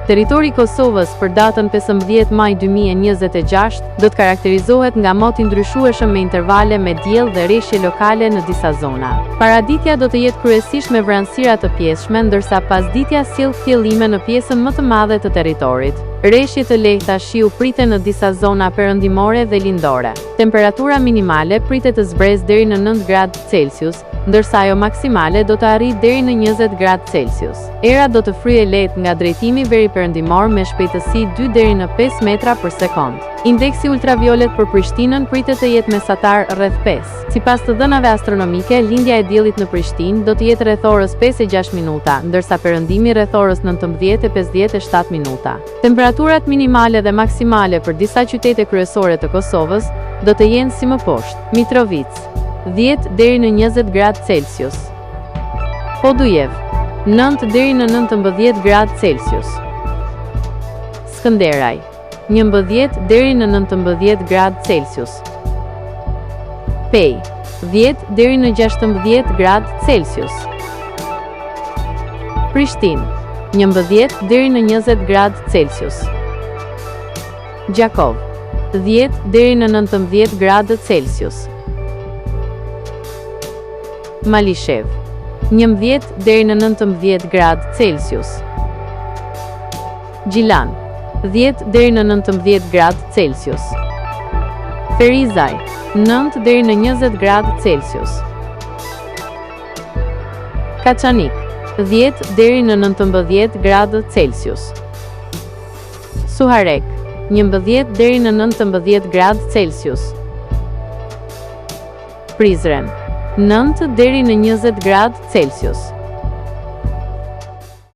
Territori i Kosovës për datën 15 maj 2026 do të karakterizohet nga moti ndryshueshëm me intervale me diell dhe reshje lokale në disa zona. Paraditja do të jetë kryesisht me vranësira të pjeshme, ndërsa pasditja sjell thjellime në pjesën më të madhe të territorit. Reshje të lehta shiu pritet në disa zona perëndimore dhe lindore. Temperatura minimale pritet të zbresë deri në 9 gradë Celsius, ndërsa ajo maksimale do të arrijë deri në 20 gradë Celsius. Era do të fryejë lehtë nga drejtimi veriperëndimor me shpejtësi 2 deri në 5 metra për sekond. Indeksi ultraviolet për Prishtinën pritet të jetë mesatar rreth 5. Sipas të dhënave astronomike, lindja e diellit në Prishtinë do të jetë rreth orës 5:06 minuta, ndërsa perëndimi rreth orës 19:57 minuta. Temperaturat minimale dhe maksimale për disa qytete kryesore të Kosovës do të jenë si më poshtë: Mitrovica 10 deri në 20 gradë Celsius, Podujev 9 deri në 19 gradë Celsius, Skënderaj 11 deri në 19 gradë Celsius, Pej 10 deri në 16 gradë Celsius, Prishtinë 11 deri në 20 gradë Celsius, Gjakov 10 deri në 19 gradë Celsius, Malishev 11 deri në 19 gradë Celsius, Gjilan 10 deri në 19 gradë Celsius, Ferizaj 9 deri në 20 gradë Celsius, Kaçanik 10 deri në 19 gradë Celsius, Suharek 11 deri në 19 gradë Celsius, Prizren 9 deri në 20 gradë Celsius,